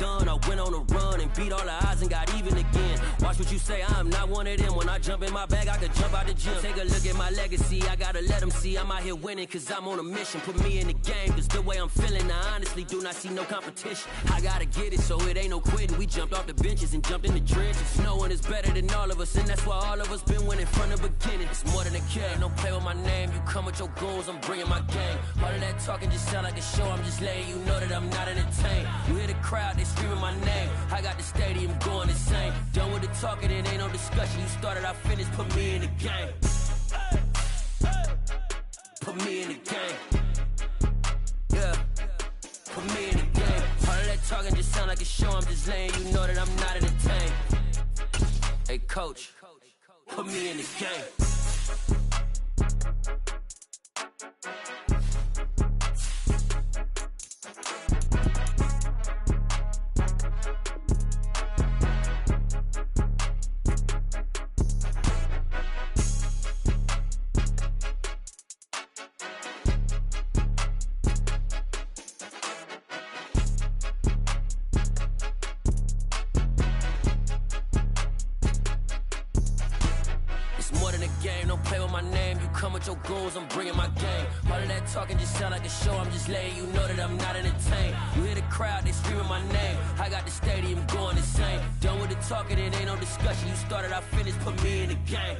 done, I went on a run and beat all the odds and got even again. Watch what you say, I'm not one of them. When I jump in my bag, I could jump out the gym. Take a look at my legacy, I gotta let them see I'm out here winning, cause I'm on a mission. Put me in the game, cause the way I'm feeling, I honestly do not see no competition. I gotta get it, so it ain't no quitting. We jumped off the benches and jumped in the trenches. No one is better than all of us, and that's why all of us been winning from the beginning. It's more than a game, don't play with my name. You come with your goons, I'm bringing my gang. All of that talking just sound like a show, I'm just letting you know that I'm not entertained. You hear the crowd, they screaming my name. I got the stadium going insane. Done with the talking, it ain't no discussion. You started, I finished, put me in the game. Put me in the game. Yeah, put me in the game. All of that talking just sound like a show, I'm just letting you know that I'm not entertained. Hey coach, put me in the game. Your goals, I'm bringing my game. All of that talking just sound like a show, I'm just letting you know that I'm not entertained. You hear the crowd, they screaming my name. I got the stadium going insane. Done with the talking, it ain't no discussion. You started, I finished, put me in the game.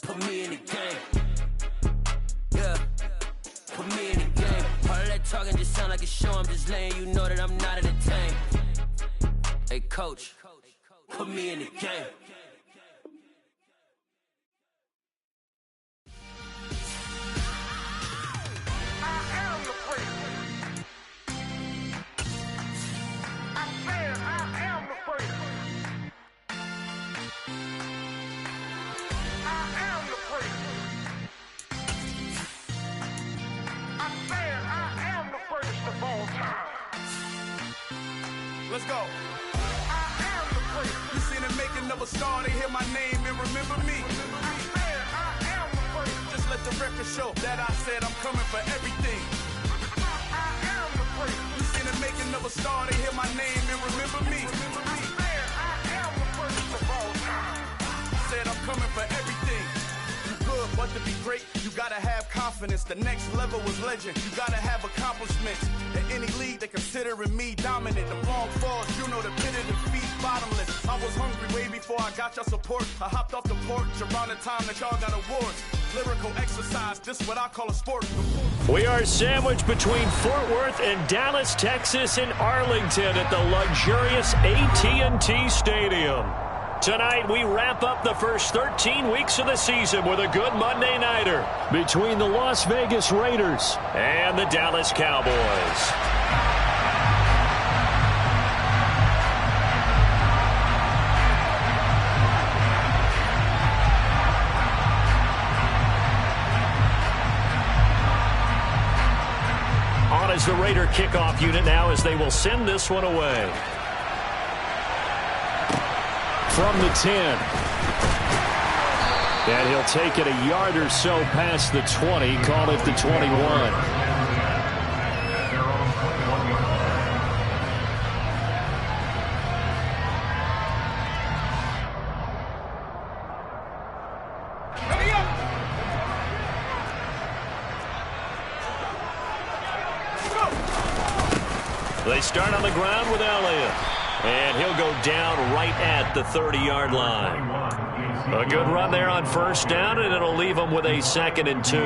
Put me in the game. Yeah, put me in the game. All of that talking just sound like a show, I'm just letting you know that I'm not entertained. Hey coach, put me in the game. Let's go. You seen the making of a star, they hear my name and remember me. Just let the record show that I said I'm coming for everything. You seen the making of a star, they hear my name and remember me. Said I'm coming for everything. You good, but to be great, you gotta have confidence. The next level was legend. You gotta have accomplishments. In any league, they considering me dominant. The long falls, you know the pit of defeat, bottomless. I was hungry way before I got your support. I hopped off the porch around the time that y'all got awards. Lyrical exercise, this is what I call a sport. We are sandwiched between Fort Worth and Dallas, Texas, and Arlington at the luxurious AT&T Stadium. Tonight, we wrap up the first 13 weeks of the season with a good Monday nighter between the Las Vegas Raiders and the Dallas Cowboys. On is the Raider kickoff unit now as they will send this one away. From the 10. And he'll take it a yard or so past the 20, call it the 21. They start on the ground with Elliott. And he'll go down right at the 30-yard line. A good run there on first down, and it'll leave them with a 2nd and 2.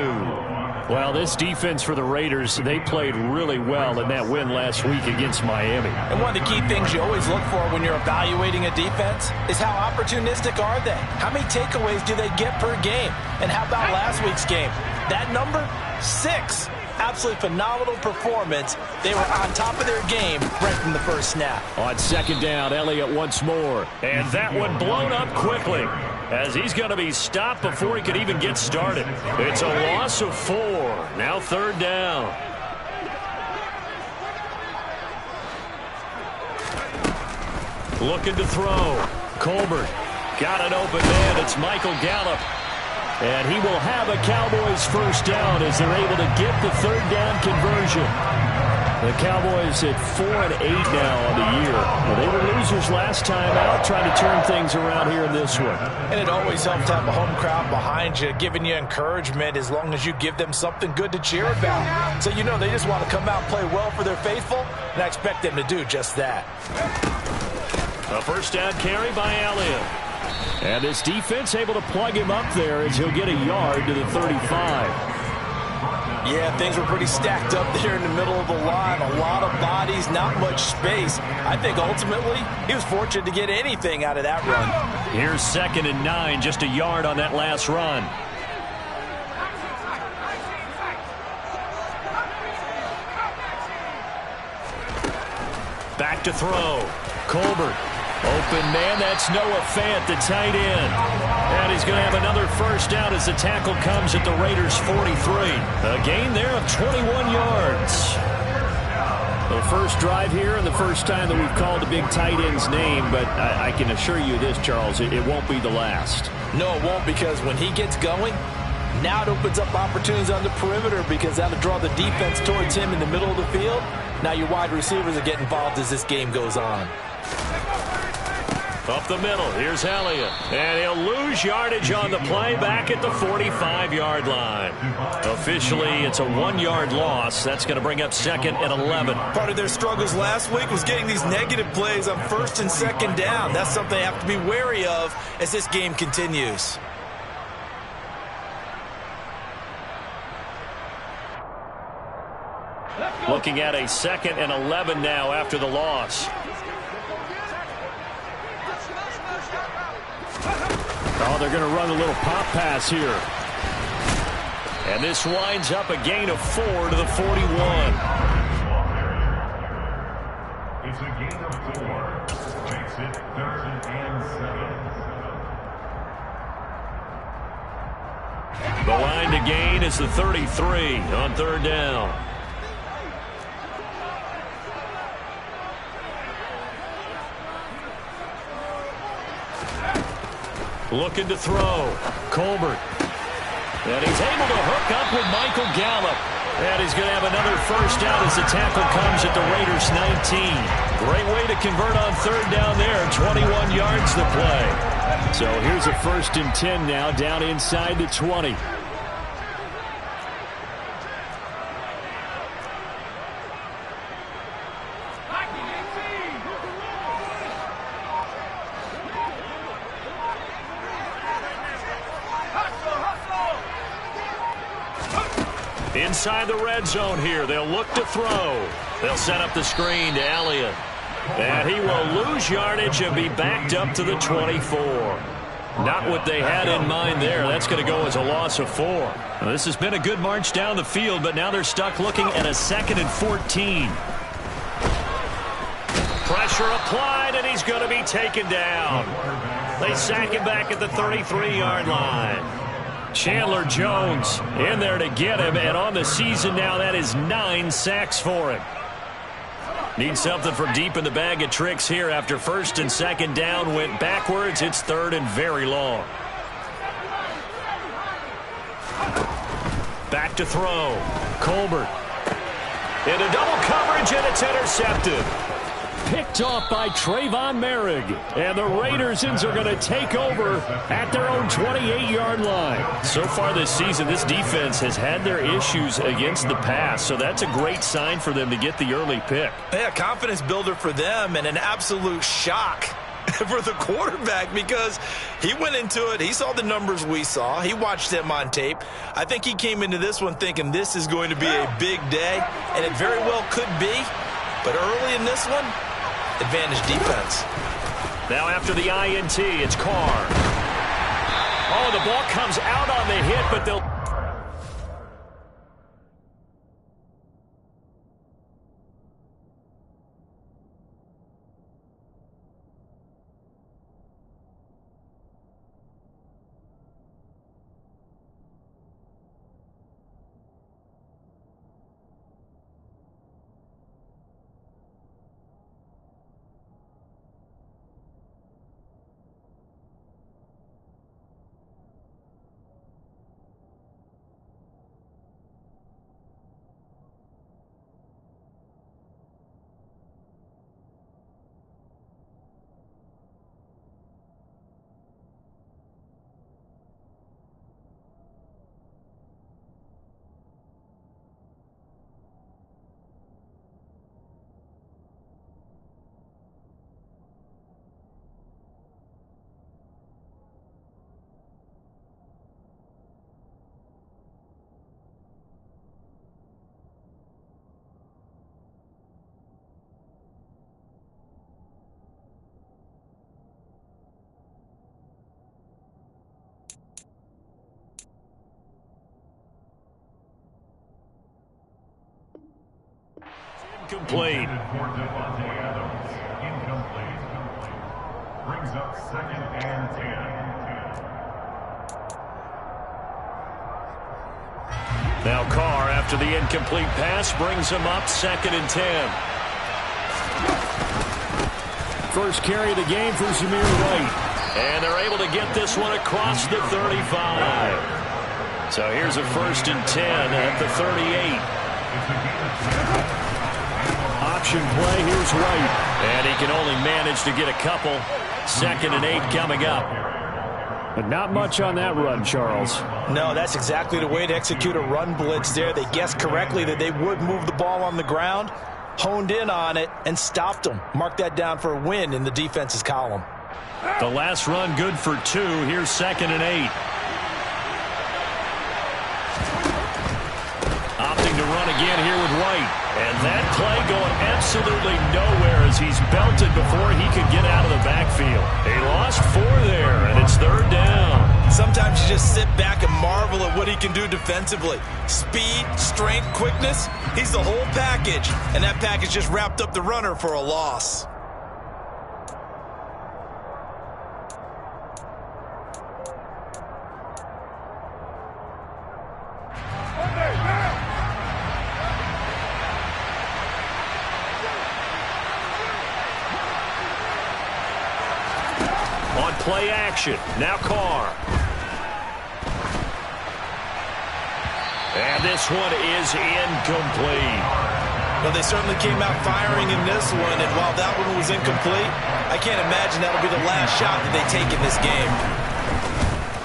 Well, this defense for the Raiders, they played really well in that win last week against Miami. And one of the key things you always look for when you're evaluating a defense is how opportunistic are they? How many takeaways do they get per game? And how about last week's game? That number, 6. Absolutely phenomenal performance. They were on top of their game right from the first snap. On 2nd down, Elliott once more. And that one blown up quickly as he's going to be stopped before he could even get started. It's a loss of 4. Now 3rd down. Looking to throw. Colbert got an open man. It's Michael Gallup. And he will have a Cowboys first down as they're able to get the 3rd down conversion. The Cowboys at 4-8 now on the year. Well, they were losers last time out, trying to turn things around here in this one. And it always helps to have a home crowd behind you, giving you encouragement as long as you give them something good to cheer about. So you know they just want to come out and play well for their faithful, and I expect them to do just that. A first down carry by Elliott. And this defense able to plug him up there as he'll get a yard to the 35. Yeah, things were pretty stacked up there in the middle of the line. A lot of bodies, not much space. I think ultimately he was fortunate to get anything out of that run. Here's 2nd and 9, just a yard on that last run. Back to throw. Colbert. Open man, that's Noah Fant, the tight end. And he's going to have another first down as the tackle comes at the Raiders' 43. A gain there of 21 yards. The first drive here and the first time that we've called the big tight end's name, but I can assure you this, Charles, it won't be the last. No, it won't, because when he gets going, now it opens up opportunities on the perimeter because that'll draw the defense towards him in the middle of the field. Now your wide receivers will get involved as this game goes on. Up the middle, here's Elliott. And he'll lose yardage on the play back at the 45-yard line. Officially, it's a 1-yard loss. That's going to bring up 2nd and 11. Part of their struggles last week was getting these negative plays on 1st and 2nd down. That's something they have to be wary of as this game continues. Looking at a 2nd and 11 now after the loss. Oh, they're going to run a little pop pass here. And this winds up a gain of 4 to the 41. It's a gain of 4. Makes it 3rd and 7. The line to gain is the 33 on 3rd down. Looking to throw. Colbert. And he's able to hook up with Michael Gallup. And he's going to have another first down as the tackle comes at the Raiders' 19. Great way to convert on 3rd down there. 21 yards to play. So here's a 1st and 10 now down inside the 20. Inside the red zone here. They'll look to throw. They'll set up the screen to Elliott. And he will lose yardage and be backed up to the 24. Not what they had in mind there. That's going to go as a loss of 4. Now, this has been a good march down the field, but now they're stuck looking at a 2nd and 14. Pressure applied, and he's going to be taken down. They sack him back at the 33-yard line. Chandler Jones in there to get him, and on the season now, that is 9 sacks for him. Need something from deep in the bag of tricks here after 1st and 2nd down went backwards. It's 3rd and very long. Back to throw. Colbert. Into double coverage, and it's intercepted. Picked off by Trayvon Merrick. And the Raidersons are going to take over at their own 28-yard line. So far this season, this defense has had their issues against the pass, so that's a great sign for them to get the early pick. Yeah, confidence builder for them and an absolute shock for the quarterback because he went into it. He saw the numbers we saw. He watched them on tape. I think he came into this one thinking this is going to be a big day, and it very well could be. But early in this one, advantage defense. Now after the INT, it's Carr. Oh, the ball comes out on the hit, but they'll... incomplete. For Devontae Adams, incomplete. Brings up 2nd and 10. Now Carr, after the incomplete pass, brings him up 2nd and 10. First carry of the game for Zamir White. And they're able to get this one across the 35. So here's a 1st and 10 at the 38. Option play, here's White. And he can only manage to get a couple. 2nd and 8 coming up. But not much on that run, Charles. No, that's exactly the way to execute a run blitz there. They guessed correctly that they would move the ball on the ground, honed in on it, and stopped them. Mark that down for a win in the defense's column. The last run good for 2. Here's 2nd and 8. Opting to run again here with White. And that play going absolutely nowhere as he's belted before he could get out of the backfield. They lost 4 there, and it's 3rd down. Sometimes you just sit back and marvel at what he can do defensively. Speed, strength, quickness, he's the whole package. And that package just wrapped up the runner for a loss. Play action. Now Carr. And this one is incomplete. Well, they certainly came out firing in this one, and while that one was incomplete, I can't imagine that'll be the last shot that they take in this game.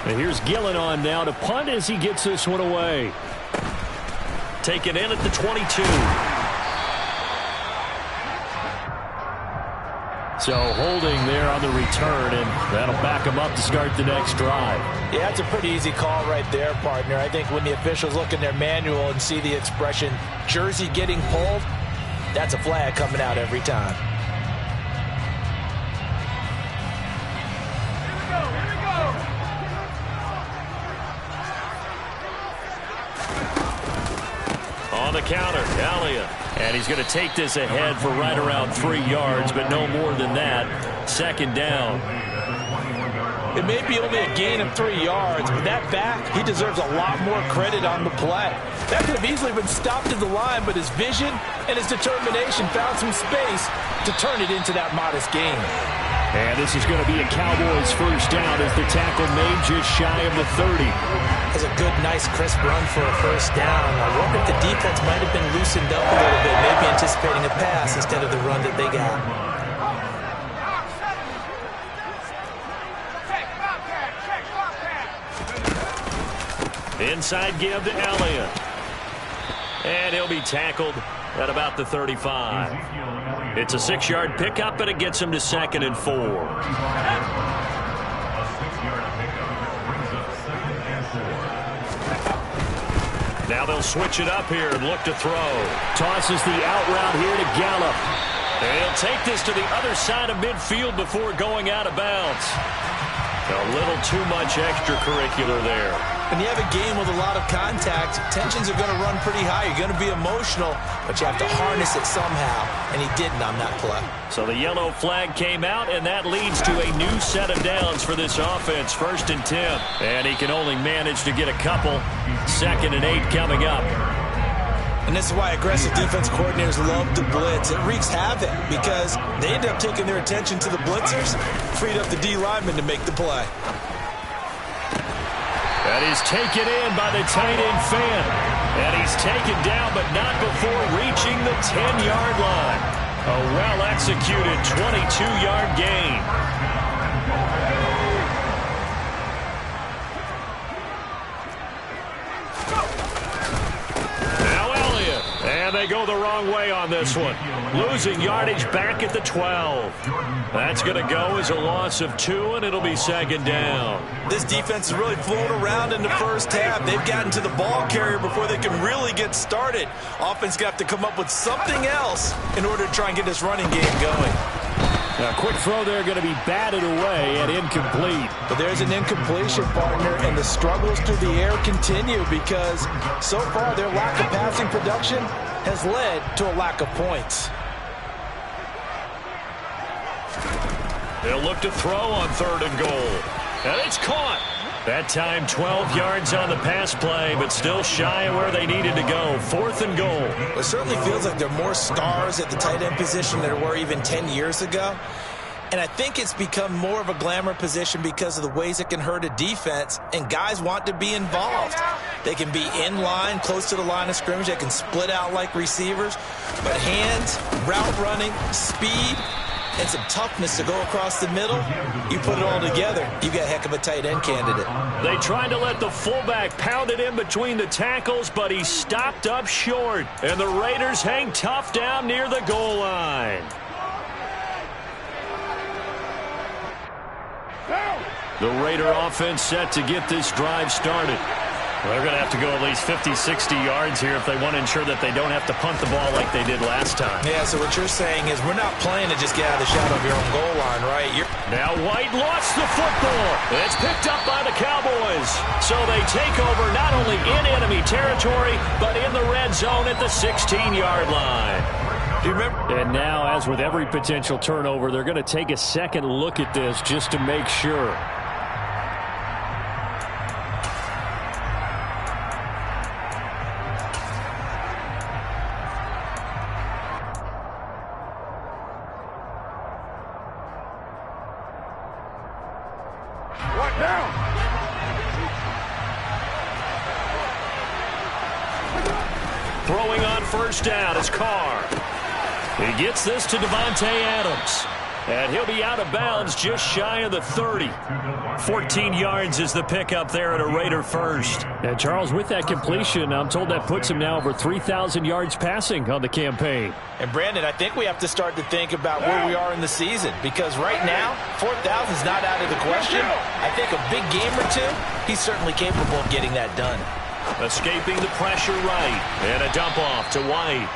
And here's Gillen on now to punt as he gets this one away. Taken in at the 22. So holding there on the return, and that'll back them up to start the next drive. Yeah, it's a pretty easy call right there, partner. I think when the officials look in their manual and see the expression, jersey getting pulled, that's a flag coming out every time. On the counter, Elliott. And he's going to take this ahead for right around 3 yards, but no more than that. 2nd down. It may be only a gain of 3 yards, but that back, he deserves a lot more credit on the play. That could have easily been stopped at the line, but his vision and his determination found some space to turn it into that modest gain. And this is going to be a Cowboys 1st down as the tackle made just shy of the 30. That's a good, nice, crisp run for a 1st down. I wonder if the defense might have been loosened up a little bit, maybe anticipating a pass instead of the run that they got. Inside give to Elliott. And he'll be tackled at about the 35. It's a 6-yard pickup, and it gets him to 2nd and 4. Now they'll switch it up here and look to throw. Tosses the out route here to Gallup. And he'll take this to the other side of midfield before going out of bounds. A little too much extracurricular there. When you have a game with a lot of contact, tensions are going to run pretty high. You're going to be emotional, but you have to harness it somehow, and he didn't on that play. So the yellow flag came out, and that leads to a new set of downs for this offense. 1st and 10, and he can only manage to get a couple. 2nd and 8 coming up. And this is why aggressive defense coordinators love to blitz. It wreaks havoc because they end up taking their attention to the blitzers, freed up the D lineman to make the play. And he's taken in by the tight end Fant. And he's taken down, but not before reaching the 10-yard line. A well-executed 22-yard gain. Now Elliott. And they go the wrong way on this one. Losing yardage back at the 12. That's going to go as a loss of 2, and it'll be 2nd down. This defense is really flown around in the 1st half. They've gotten to the ball carrier before they can really get started. Offense got to come up with something else in order to try and get this running game going. A quick throw there going to be batted away and incomplete. But there's an incompletion, partner, and the struggles through the air continue because so far their lack of passing production has led to a lack of points. They'll look to throw on 3rd and goal. And it's caught. That time 12 yards on the pass play, but still shy of where they needed to go. 4th and goal. It certainly feels like there are more stars at the tight end position than there were even 10 years ago. And I think it's become more of a glamour position because of the ways it can hurt a defense, and guys want to be involved. They can be in line, close to the line of scrimmage. They can split out like receivers. But hands, route running, speed, and some toughness to go across the middle, you put it all together, you got a heck of a tight end candidate. They tried to let the fullback pound it in between the tackles, but he stopped up short. And the Raiders hang tough down near the goal line. The Raider offense set to get this drive started. Well, they're going to have to go at least 50, 60 yards here if they want to ensure that they don't have to punt the ball like they did last time. Yeah, so what you're saying is we're not playing to just get out of the shadow of your own goal line, right? Now White lost the football. It's picked up by the Cowboys. So they take over not only in enemy territory, but in the red zone at the 16-yard line. Do you remember? And now, as with every potential turnover, they're going to take a second look at this just to make sure. Throwing on 1st down is Carr. He gets this to Davante Adams. And he'll be out of bounds just shy of the 30. 14 yards is the pickup there at a Raider first. And Charles, with that completion, I'm told that puts him now over 3,000 yards passing on the campaign. And Brandon, I think we have to start to think about where we are in the season, because right now 4,000 is not out of the question. I think a big game or two, he's certainly capable of getting that done. Escaping the pressure right, and a dump off to White.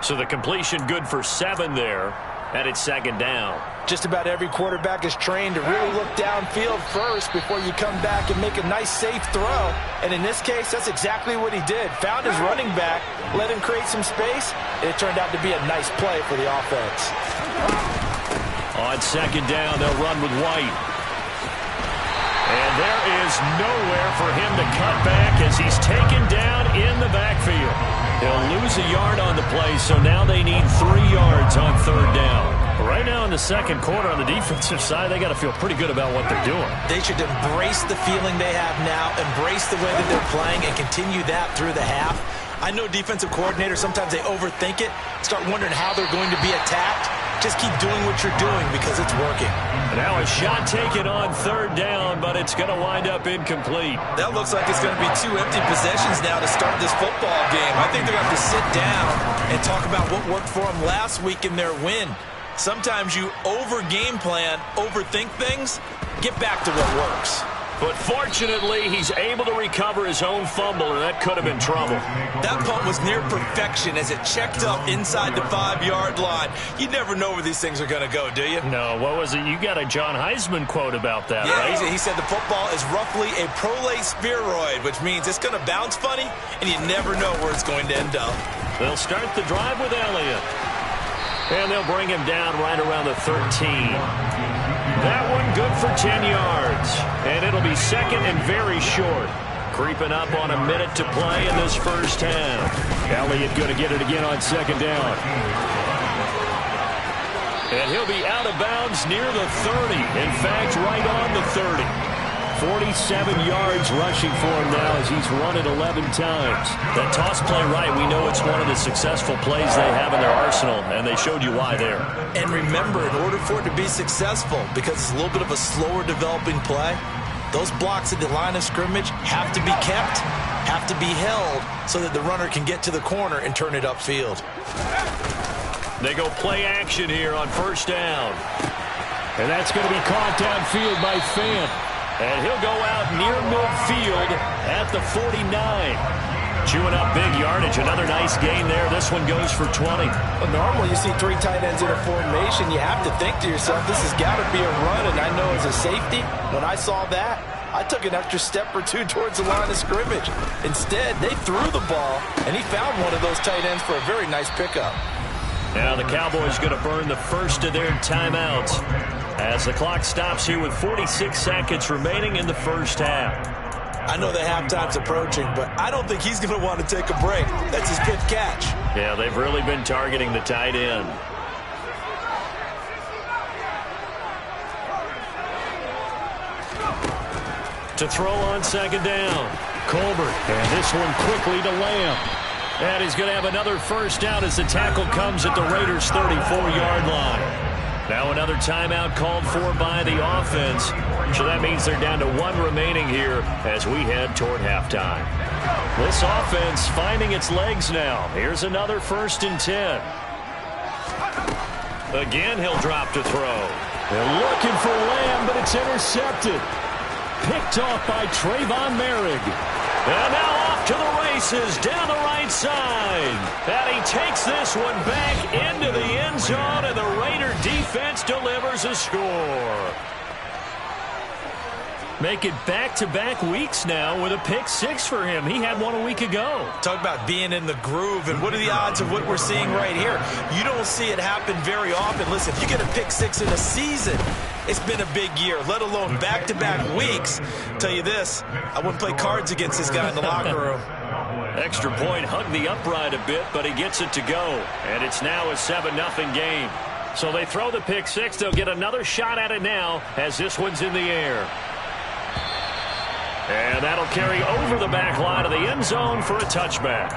So the completion good for 7 there, and it's 2nd down. Just about every quarterback is trained to really look downfield first before you come back and make a nice, safe throw. And in this case, that's exactly what he did. Found his running back, let him create some space, and it turned out to be a nice play for the offense. On 2nd down, they'll run with White. And there is nowhere for him to cut back as he's taken down in the backfield. He'll lose a yard on the play, so now they need 3 yards on 3rd down. Right now in the 2nd quarter on the defensive side, they got to feel pretty good about what they're doing. They should embrace the feeling they have now, embrace the way that they're playing, and continue that through the half. I know defensive coordinators, sometimes they overthink it, start wondering how they're going to be attacked. Just keep doing what you're doing because it's working. Now a shot taken on 3rd down, but it's going to wind up incomplete. That looks like it's going to be 2 empty possessions now to start this football game. I think they're going to have to sit down and talk about what worked for them last week in their win. Sometimes you over-game plan, overthink things, get back to what works. But fortunately, he's able to recover his own fumble, and that could have been trouble. That punt was near perfection as it checked up inside the 5-yard line. You never know where these things are going to go, do you? No, what was it? You got a John Heisman quote about that, right? Yeah, he said the football is roughly a prolate spheroid, which means it's going to bounce funny, and you never know where it's going to end up. They'll start the drive with Elliott. And they'll bring him down right around the 13. That one good for 10 yards. And it'll be 2nd and very short. Creeping up on a minute to play in this first half. Elliott going to get it again on 2nd down. And he'll be out of bounds near the 30. In fact, right on the 30. 47 yards rushing for him now as he's run it 11 times. That toss play right, we know it's one of the successful plays they have in their arsenal, and they showed you why there. And remember, in order for it to be successful, because it's a little bit of a slower developing play, those blocks at the line of scrimmage have to be kept, have to be held, so that the runner can get to the corner and turn it upfield. They go play action here on 1st down. And that's going to be caught downfield by Fant. And he'll go out near midfield at the 49. Chewing up big yardage. Another nice gain there. This one goes for 20. Well, normally you see 3 tight ends in a formation. You have to think to yourself, this has got to be a run. And I know as a safety, when I saw that, I took an extra step or 2 towards the line of scrimmage. Instead, they threw the ball, and he found one of those tight ends for a very nice pickup. Now the Cowboys going to burn the first of their timeouts as the clock stops here with 46 seconds remaining in the first half. I know the halftime's approaching, but I don't think he's going to want to take a break. That's his 5th catch. Yeah, they've really been targeting the tight end. To throw on second down. Colbert, and this one quickly to Lamb. And he's going to have another first down as the tackle comes at the Raiders' 34-yard line. Now another timeout called for by the offense. So that means they're down to 1 remaining here as we head toward halftime. This offense finding its legs now. Here's another 1st and 10. Again, he'll drop to throw. They're looking for Lamb, but it's intercepted. Picked off by Trayvon Merrick. And now off to the races down the right side. And he takes this one back into the end zone, and the Raider defense delivers a score. Make it back-to-back weeks now with a pick-6 for him. He had one a week ago. Talk about being in the groove, and what are the odds of what we're seeing right here? You don't see it happen very often. Listen, if you get a pick-6 in a season, it's been a big year, let alone back-to-back weeks. Tell you this, I wouldn't play cards against this guy in the locker room. Extra point, hugged the upright a bit, but he gets it to go. And it's now a 7-0 game. So they throw the pick-6. They'll get another shot at it now as this one's in the air. And that'll carry over the back line of the end zone for a touchback.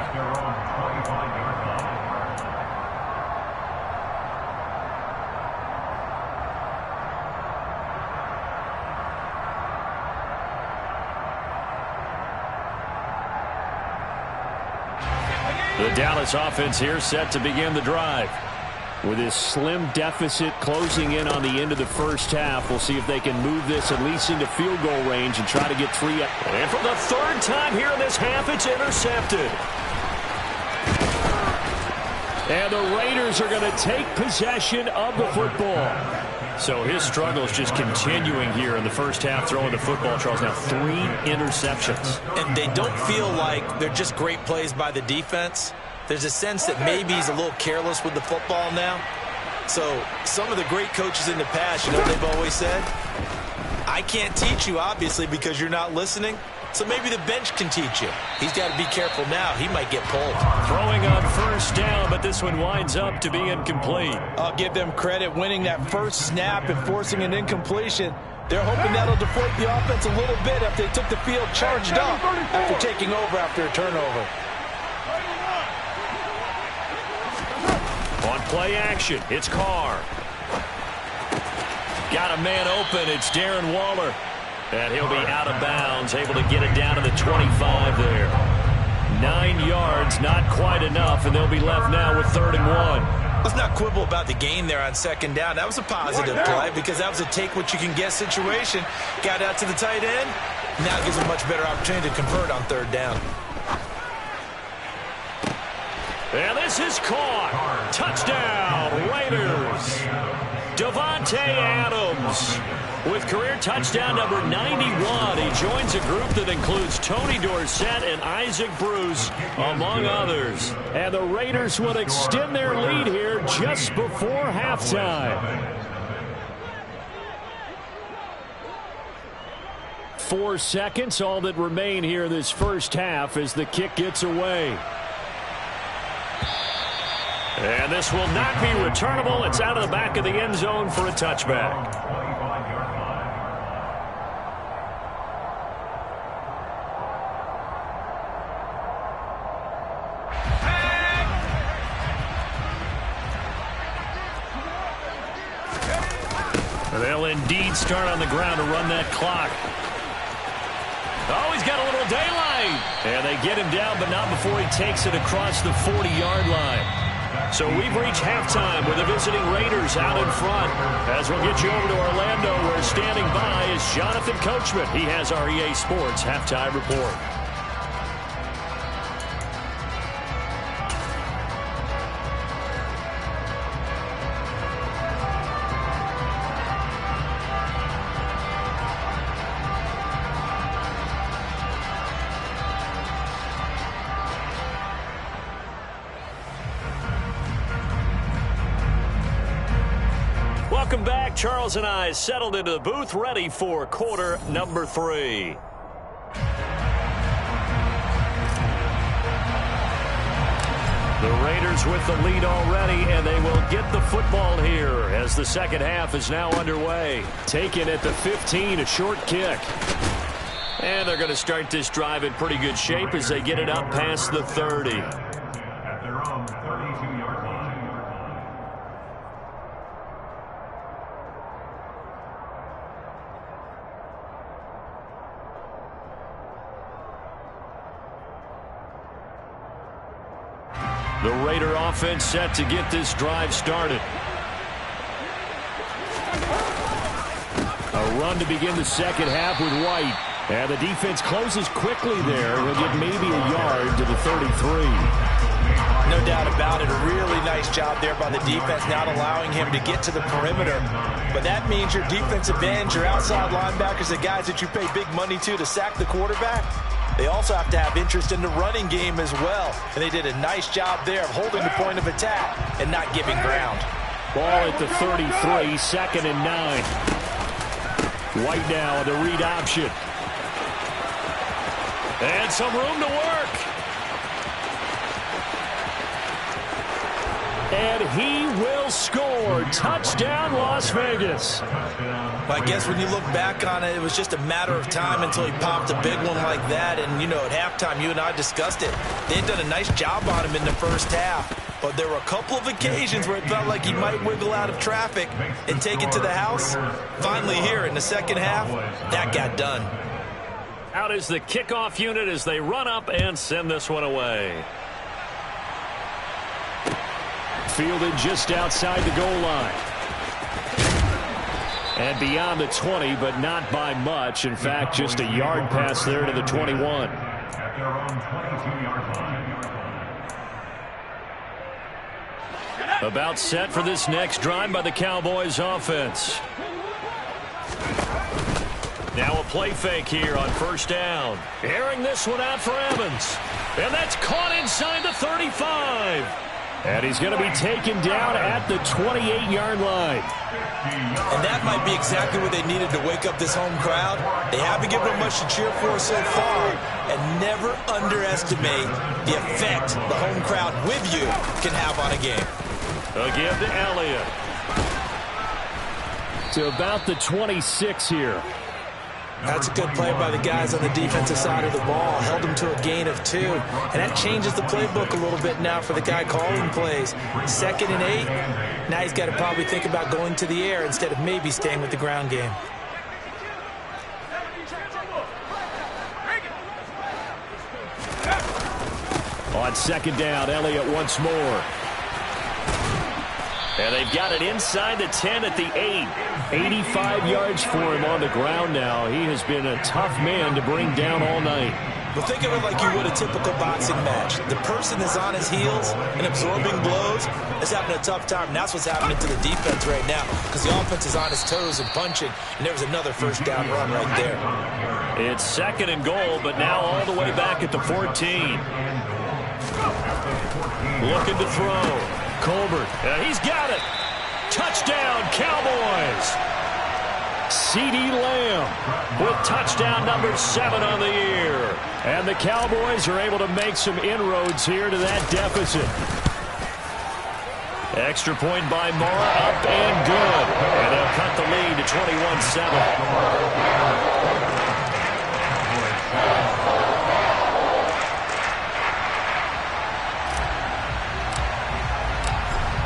The Dallas offense here set to begin the drive. With this slim deficit closing in on the end of the first half, we'll see if they can move this at least into field goal range and try to get 3. And for the 3rd time here in this half, it's intercepted. And the Raiders are going to take possession of the football. So his struggle is just continuing here in the first half, throwing the football. Charles, now 3 interceptions. And they don't feel like they're just great plays by the defense. There's a sense that maybe he's a little careless with the football now. So some of the great coaches in the past, you know what they've always said? I can't teach you, obviously, because you're not listening. So maybe the bench can teach you. He's got to be careful now. He might get pulled. Throwing on first down, but this one winds up to be incomplete. I'll give them credit winning that first snap and forcing an incompletion. They're hoping that'll deflate the offense a little bit after they took the field charged up after taking over after a turnover. On play action, it's Carr. Got a man open, it's Darren Waller. And he'll be out of bounds, able to get it down to the 25 there. 9 yards, not quite enough, and they'll be left now with 3rd and 1. Let's not quibble about the gain there on 2nd down. That was a positive play because that was a take-what-you-can-get situation. Got out to the tight end. Now gives a much better opportunity to convert on 3rd down. And this is caught. Touchdown, Raiders. Davante Adams with career touchdown number 91. He joins a group that includes Tony Dorsett and Isaac Bruce, among others. And the Raiders will extend their lead here just before halftime. 4 seconds, all that remain here in this first half as the kick gets away. And this will not be returnable. It's out of the back of the end zone for a touchback. They'll indeed start on the ground to run that clock. Oh, he's got a little daylight. And they get him down, but not before he takes it across the 40-yard line. So we've reached halftime with the visiting Raiders out in front. As we'll get you over to Orlando, where standing by is Jonathan Coachman. He has our EA Sports halftime report. Welcome back. Charles and I settled into the booth, ready for quarter number 3. The Raiders with the lead already, and they will get the football here as the second half is now underway. Taken at the 15, a short kick. And they're going to start this drive in pretty good shape as they get it up past the 30. At their own 32-yard line. The Raider offense set to get this drive started. A run to begin the second half with White. And the defense closes quickly there. He'll get maybe a yard to the 33. No doubt about it. A really nice job there by the defense, not allowing him to get to the perimeter. But that means your defensive ends, your outside linebackers, the guys that you pay big money to sack the quarterback, they also have to have interest in the running game as well. And they did a nice job there of holding the point of attack and not giving ground. Ball at the 33, 2nd and 9. White now with a read option. And some room to work. And he will score. Touchdown, Las Vegas. Well, I guess when you look back on it, it was just a matter of time until he popped a big one like that. And, you know, at halftime, you and I discussed it. They had done a nice job on him in the first half. But there were a couple of occasions where it felt like he might wiggle out of traffic and take it to the house. Finally here in the second half, that got done. Out is the kickoff unit as they run up and send this one away. Fielded just outside the goal line. And beyond the 20, but not by much. In fact, just a yard pass there to the 21. At their own 22-yard line. About set for this next drive by the Cowboys offense. Now a play fake here on first down. Airing this one out for Evans. And that's caught inside the 35. And he's going to be taken down at the 28-yard line. And that might be exactly what they needed to wake up this home crowd. They haven't given them much to cheer for so far. And never underestimate the effect the home crowd with you can have on a game. A give to Elliott. To about the 26 here. That's a good play by the guys on the defensive side of the ball. Held them to a gain of 2. And that changes the playbook a little bit now for the guy calling plays. 2nd and 8. Now he's got to probably think about going to the air instead of maybe staying with the ground game. On second down, Elliott once more. And they've got it inside the 10 at the 8. 85 yards for him on the ground now. He has been a tough man to bring down all night. Well, think of it like you would a typical boxing match. The person that's on his heels and absorbing blows is having a tough time. And that's what's happening to the defense right now because the offense is on his toes and punching. And there was another first down run right there. It's 2nd and goal, but now all the way back at the 14. Looking to throw. Colbert, he's got it. Touchdown, Cowboys. CeeDee Lamb with touchdown number 7 on the year. And the Cowboys are able to make some inroads here to that deficit. Extra point by Mara, up and good. And they'll cut the lead to 21-7.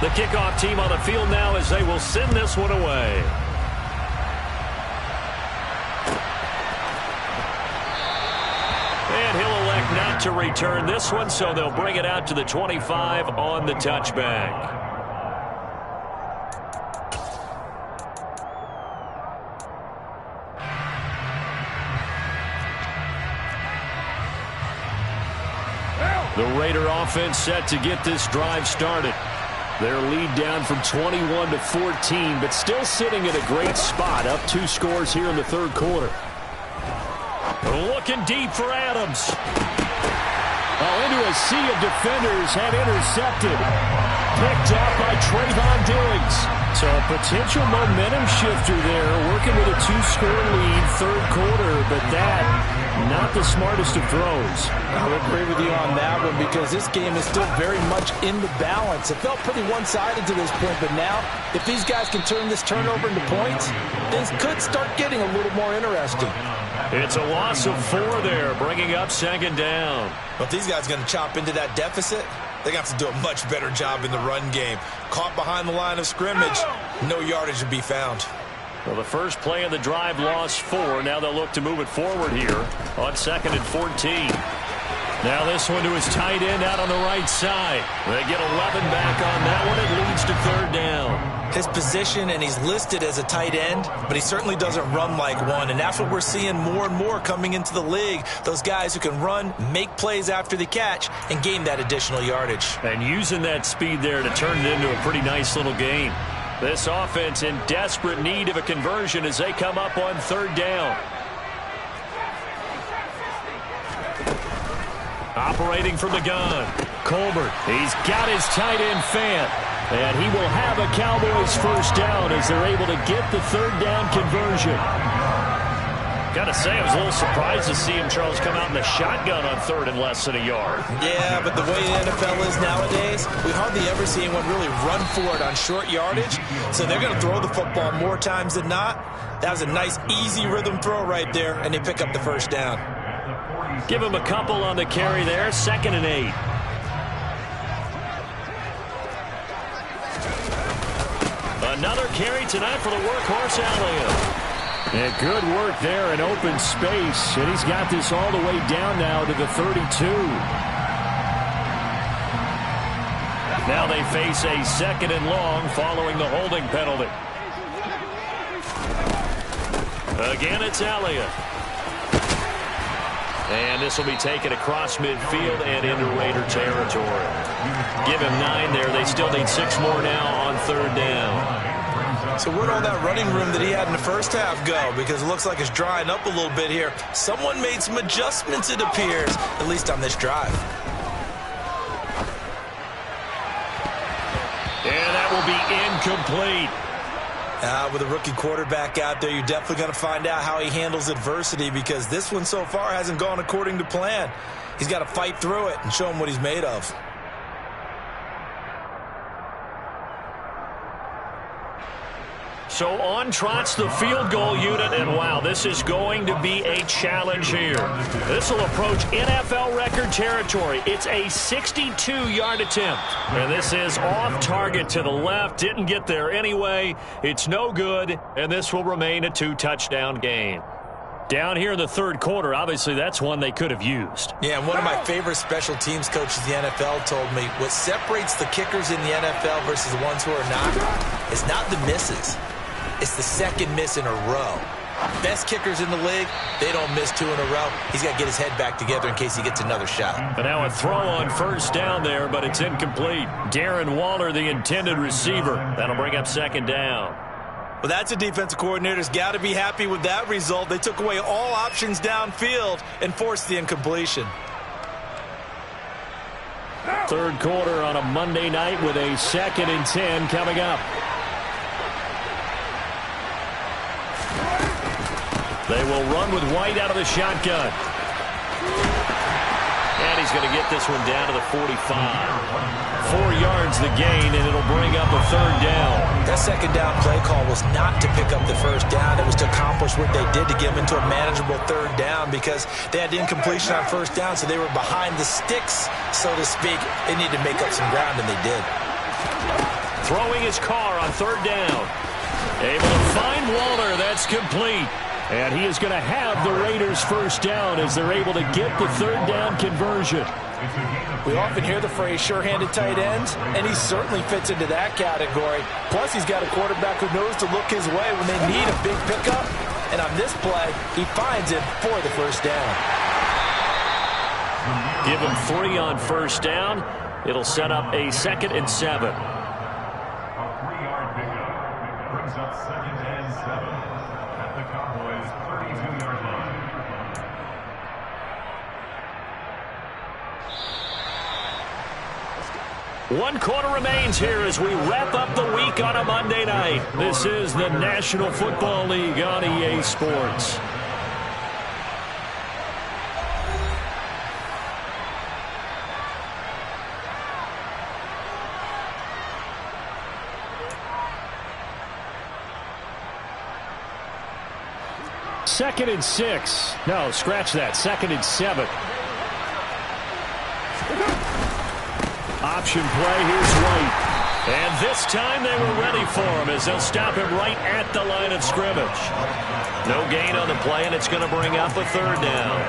The kickoff team on the field now as they will send this one away. And he'll elect not to return this one, so they'll bring it out to the 25 on the touchback. The Raider offense set to get this drive started. Their lead down from 21 to 14, but still sitting at a great spot, up 2 scores here in the third quarter. Looking deep for Adams. Into a sea of defenders, had intercepted. Picked up by Trayvon Diggs. So a potential momentum shifter there, working with a 2-score lead, third quarter, but that, not the smartest of throws. I would agree with you on that one because this game is still very much in the balance. It felt pretty one-sided to this point, but now, if these guys can turn this turnover into points, things could start getting a little more interesting. It's a loss of 4 there, bringing up second down. Well, if these guys are going to chop into that deficit, they're going to have to do a much better job in the run game. Caught behind the line of scrimmage, no yardage to be found. Well, the first play of the drive lost 4. Now they'll look to move it forward here on 2nd and 14. Now this one to his tight end out on the right side. They get 11 back on that one. It leads to third down. His position, and he's listed as a tight end, but he certainly doesn't run like one, and that's what we're seeing more and more coming into the league. Those guys who can run, make plays after the catch, and gain that additional yardage. And using that speed there to turn it into a pretty nice little game. This offense in desperate need of a conversion as they come up on third down. Operating from the gun, Colbert. He's got his tight end Fant. And he will have a Cowboys first down as they're able to get the third down conversion. Got to say, I was a little surprised to see him, Charles, come out in the shotgun on third and less than a yard. Yeah, but the way the NFL is nowadays, we hardly ever see anyone really run for it on short yardage. So they're going to throw the football more times than not. That was a nice, easy rhythm throw right there, and they pick up the first down. Give him a couple on the carry there, 2nd and 8. Another carry tonight for the workhorse Elliott. And good work there in open space. And he's got this all the way down now to the 32. Now they face a 2nd and long following the holding penalty. Again, it's Elliott. And this will be taken across midfield and into Raider territory. Give him 9 there. They still need 6 more now on third down. So where'd all that running room that he had in the first half go? Because it looks like it's drying up a little bit here. Someone made some adjustments, it appears, at least on this drive. And that will be incomplete. With a rookie quarterback out there, you're definitely going to find out how he handles adversity because this one so far hasn't gone according to plan. He's got to fight through it and show him what he's made of. So on trots the field goal unit, and wow, this is going to be a challenge here. This will approach NFL record territory. It's a 62-yard attempt, and this is off target to the left. Didn't get there anyway. It's no good, and this will remain a 2-touchdown game. Down here in the third quarter, obviously that's one they could have used. Yeah, and one of my favorite special teams coaches in the NFL told me what separates the kickers in the NFL versus the ones who are not is not the misses. It's the second miss in a row. Best kickers in the league, they don't miss 2 in a row. He's got to get his head back together in case he gets another shot. And now a throw on first down there, but it's incomplete. Darren Waller, the intended receiver. That'll bring up second down. Well, that's a defensive coordinator's got to be happy with that result. They took away all options downfield and forced the incompletion. Third quarter on a Monday night with a 2nd and 10 coming up. They will run with White out of the shotgun. And he's going to get this one down to the 45. 4 yards the gain, and it'll bring up a third down. That second down play call was not to pick up the first down. It was to accomplish what they did to get them into a manageable third down because they had incompletion on first down, so they were behind the sticks, so to speak. They needed to make up some ground, and they did. Throwing his car on third down. Able to find Waller. That's complete. And he is going to have the Raiders first down as they're able to get the third down conversion. We often hear the phrase sure-handed tight ends, and he certainly fits into that category. Plus, he's got a quarterback who knows to look his way when they need a big pickup. And on this play, he finds it for the first down. Give him 3 on first down. It'll set up a 2nd and 7. A 3-yard pickup brings up 2nd and 7 at the Cowboys' 32-yard line. 1 quarter remains here as we wrap up the week on a Monday night. This is the National Football League on EA Sports. Second and 6. No, scratch that. Second and 7. Option play. Here's White. And this time they were ready for him as they'll stop him right at the line of scrimmage. No gain on the play, and it's going to bring up a 3rd down.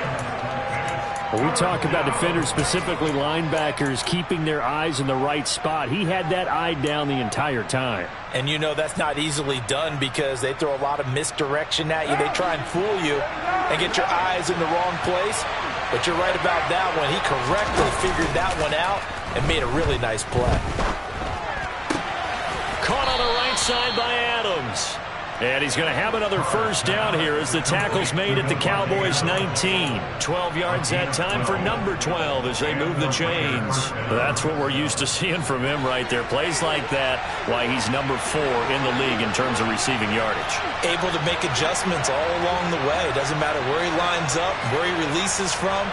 When we talk about defenders, specifically linebackers, keeping their eyes in the right spot, he had that eye down the entire time. And you know that's not easily done because they throw a lot of misdirection at you. They try and fool you and get your eyes in the wrong place. But you're right about that one. He correctly figured that one out and made a really nice play. Caught on the right side by Adams. And he's going to have another 1st down here as the tackle's made at the Cowboys' 19. 12 yards that time for number 12 as they move the chains. That's what we're used to seeing from him right there. Plays like that, why he's number 4 in the league in terms of receiving yardage. Able to make adjustments all along the way. Doesn't matter where he lines up, where he releases from.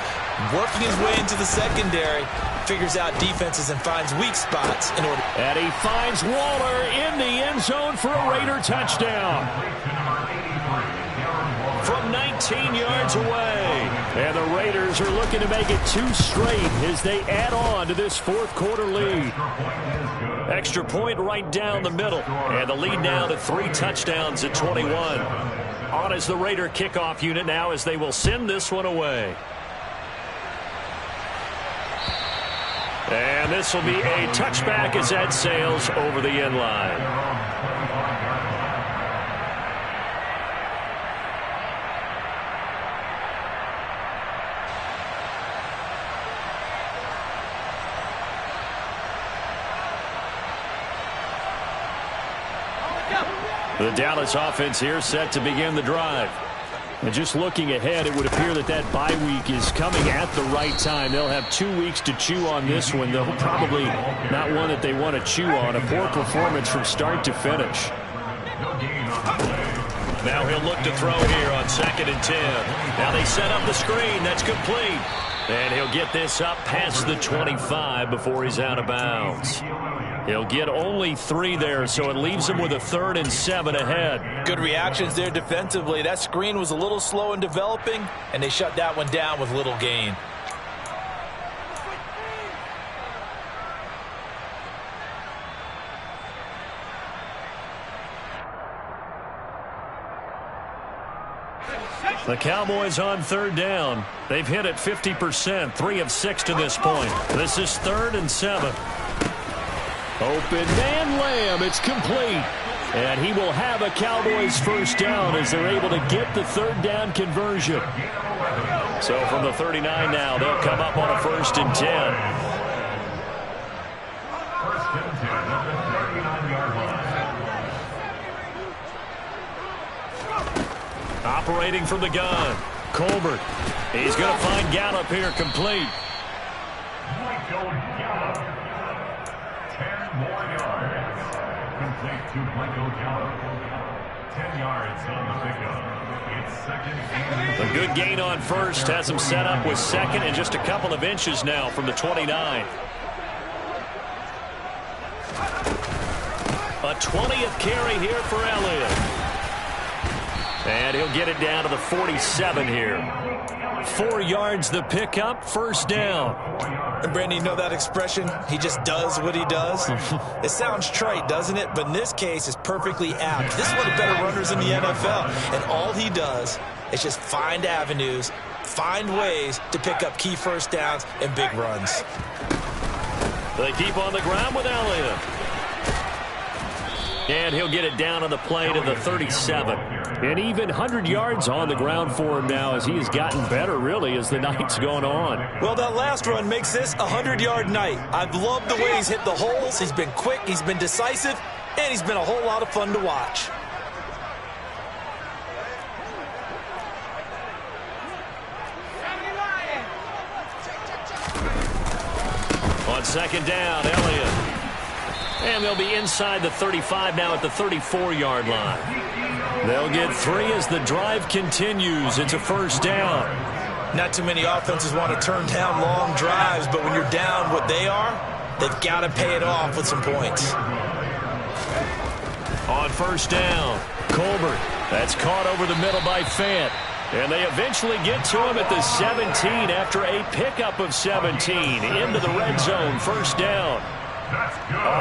Working his way into the secondary, figures out defenses and finds weak spots in order. And he finds Waller in the end zone for a Raider touchdown. From 19 yards away. And the Raiders are looking to make it 2 straight as they add on to this 4th quarter lead. Extra point right down the middle. And the lead now to 3 touchdowns at 21. On as the Raider kickoff unit now as they will send this one away. And this will be a touchback as that sails over the end line. The Dallas offense here set to begin the drive. And just looking ahead, it would appear that that bye week is coming at the right time. They'll have 2 weeks to chew on this one, though probably not one that they want to chew on. A poor performance from start to finish. Now he'll look to throw here on 2nd and 10. Now they set up the screen. That's complete. And he'll get this up past the 25 before he's out of bounds. He'll get only 3 there, so it leaves him with a 3rd and 7 ahead. Good reactions there defensively. That screen was a little slow in developing, and they shut that one down with little gain. The Cowboys on 3rd down. They've hit it 50%, 3 of 6 to this point. This is 3rd and 7. Open man Lamb. It's complete. And he will have a Cowboys 1st down as they're able to get the 3rd down conversion. So from the 39 now, they'll come up on a 1st and 10. 1st and 10 at the 39-yard line. Operating from the gun. Colbert. He's going to find Gallup here complete. Michael Gallup. 10 more yards. Complete to Michael Gallup. 10 yards on the pickup. It's 2nd and 8. A good gain on 1st has him set up with 2nd and just a couple of inches now from the 29. A 20th carry here for Elliott. And he'll get it down to the 47 here. 4 yards the pickup, 1st down. And Brandon, you know that expression? He just does what he does. It sounds trite, doesn't it? But in this case, it's perfectly apt. This is one of the better runners in the NFL. And all he does is just find avenues, find ways to pick up key 1st downs and big runs. They keep on the ground with Elliott. And he'll get it down on the play to the 37. And even 100 yards on the ground for him now as he has gotten better, really, as the night's going on. Well, that last run makes this a 100-yard night. I've loved the way he's hit the holes. He's been quick, he's been decisive, and he's been a whole lot of fun to watch. On On second down, Elliott. And they'll be inside the 35 now at the 34-yard line. They'll get 3 as the drive continues. It's a first down. Not too many offenses want to turn down long drives, but when you're down what they are, they've got to pay it off with some points. On first down, Colbert. That's caught over the middle by Fant. And they eventually get to him at the 17 after a pickup of 17 into the red zone. First down.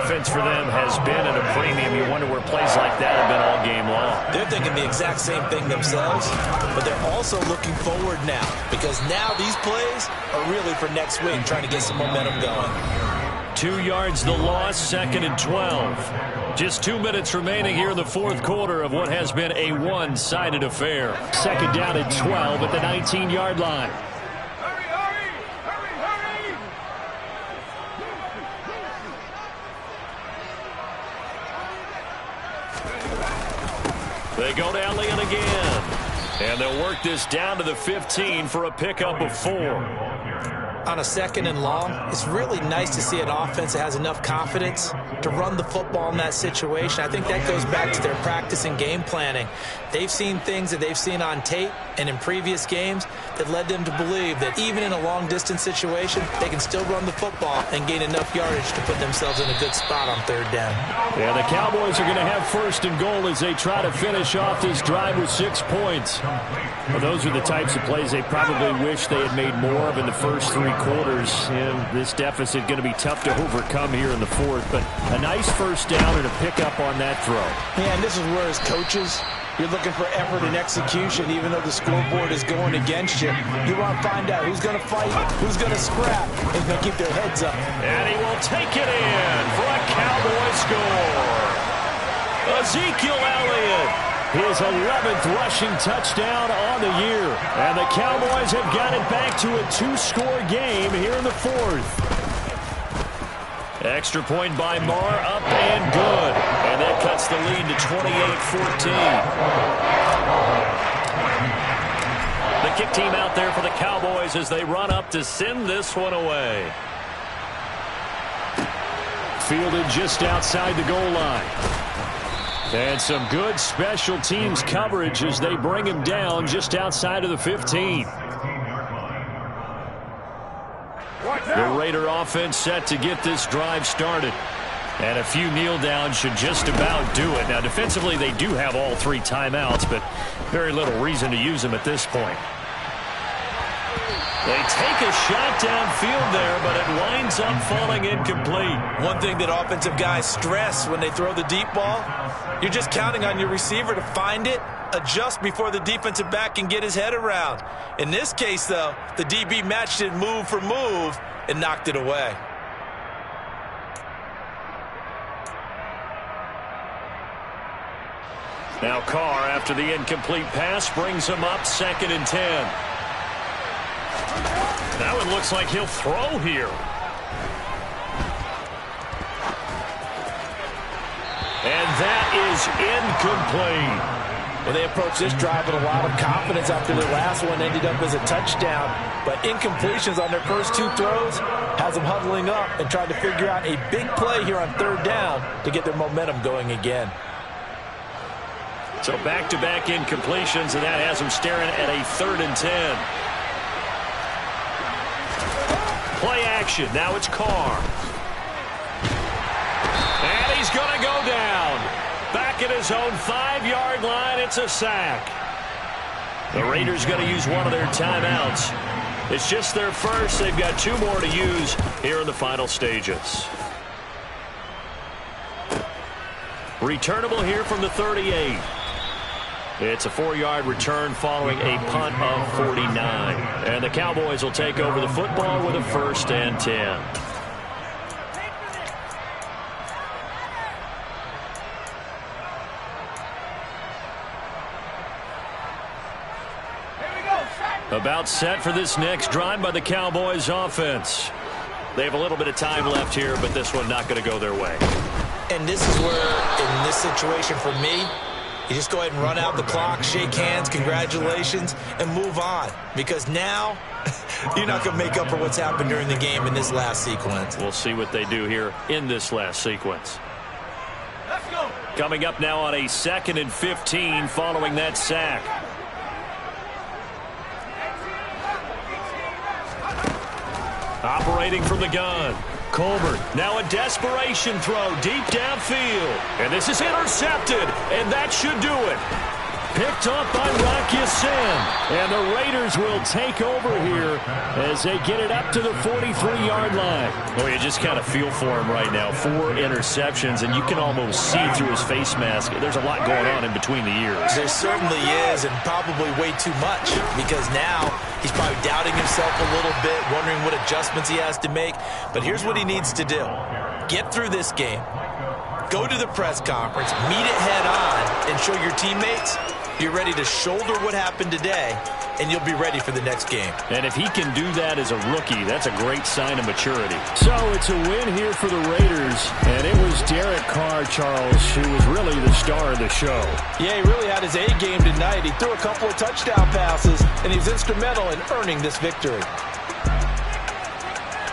Offense for them has been at a premium. You wonder where plays like that have been all game long. They're thinking the exact same thing themselves, but they're also looking forward now because now these plays are really for next week, trying to get some momentum going. 2 yards the loss, second and 12. Just 2 minutes remaining here in the fourth quarter of what has been a one-sided affair. Second down at 12 at the 19-yard line. They go to Elliott again. And they'll work this down to the 15 for a pickup of 4. On a second and long, it's really nice to see an offense that has enough confidence to run the football in that situation. I think that goes back to their practice and game planning. They've seen things that they've seen on tape and in previous games that led them to believe that even in a long-distance situation, they can still run the football and gain enough yardage to put themselves in a good spot on third down. Yeah, the Cowboys are going to have first and goal as they try to finish off this drive with 6 points. Well, those are the types of plays they probably wish they had made more of in the first 3 quarters. And this deficit going to be tough to overcome here in the fourth. But a nice first down and a pickup on that throw. Yeah, and this is where as coaches, you're looking for effort and execution, even though the scoreboard is going against you. You want to find out who's going to fight, who's going to scrap, who's going to keep their heads up. And he will take it in for a Cowboy score. Ezekiel Elliott. His 11th rushing touchdown on the year. And the Cowboys have got it back to a 2-score game here in the fourth. Extra point by Marr, up and good. And that cuts the lead to 28-14. The kick team out there for the Cowboys as they run up to send this one away. Fielded just outside the goal line. And some good special teams coverage as they bring him down just outside of the 15. The Raider offense set to get this drive started. And a few kneel downs should just about do it. Now, defensively, they do have all 3 timeouts, but very little reason to use them at this point. They take a shot downfield there, but it winds up falling incomplete. One thing that offensive guys stress when they throw the deep ball, you're just counting on your receiver to find it, adjust before the defensive back can get his head around. In this case, though, the DB matched it move for move and knocked it away. Now Carr, after the incomplete pass, brings him up second and 10. That one looks like he'll throw here. And that is incomplete. Well, they approach this drive with a lot of confidence after their last one ended up as a touchdown. But incompletions on their first 2 throws has them huddling up and trying to figure out a big play here on third down to get their momentum going again. So back-to-back incompletions, and that has them staring at a 3rd and 10. Play action. Now it's Carr. And he's going to go down. Back at his own 5-yard line, it's a sack. The Raiders going to use one of their timeouts. It's just their first. They've got 2 more to use here in the final stages. Returnable here from the 38. It's a 4-yard return following a punt of 49. And the Cowboys will take over the football with a 1st and 10. About set for this next drive by the Cowboys offense. They have a little bit of time left here, but this one not going to go their way. And this is where, in this situation for me, you just go ahead and run out the clock, shake hands, congratulations, and move on. Because now You're not going to make up for what's happened during the game in this last sequence. We'll see what they do here in this last sequence. Let's go. Coming up now on a 2nd and 15 following that sack. Operating from the gun. Colbert, now a desperation throw deep downfield. And this is intercepted, and that should do it. Picked up by Rock Ya-Sin. And the Raiders will take over here as they get it up to the 43-yard line. Oh, you just kind of feel for him right now. 4 interceptions, and you can almost see through his face mask. There's a lot going on in between the ears. There certainly is, and probably way too much, because now he's probably doubting himself a little bit, wondering what adjustments he has to make. But here's what he needs to do. Get through this game. Go to the press conference, meet it head on, and show your teammates you're ready to shoulder what happened today, and you'll be ready for the next game. And if he can do that as a rookie, that's a great sign of maturity. So it's a win here for the Raiders, and it was Derek Carr, Charles, who was really the star of the show. Yeah, he really had his A game tonight. He threw a couple of touchdown passes, and he was instrumental in earning this victory.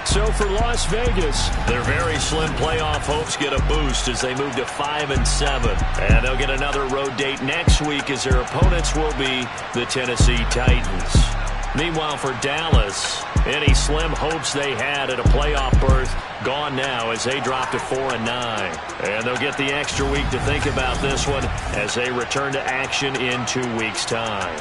So for Las Vegas, their very slim playoff hopes get a boost as they move to 5-7. And they'll get another road date next week as their opponents will be the Tennessee Titans. Meanwhile, for Dallas, any slim hopes they had at a playoff berth gone now as they drop to 4-9. And they'll get the extra week to think about this one as they return to action in 2 weeks' time.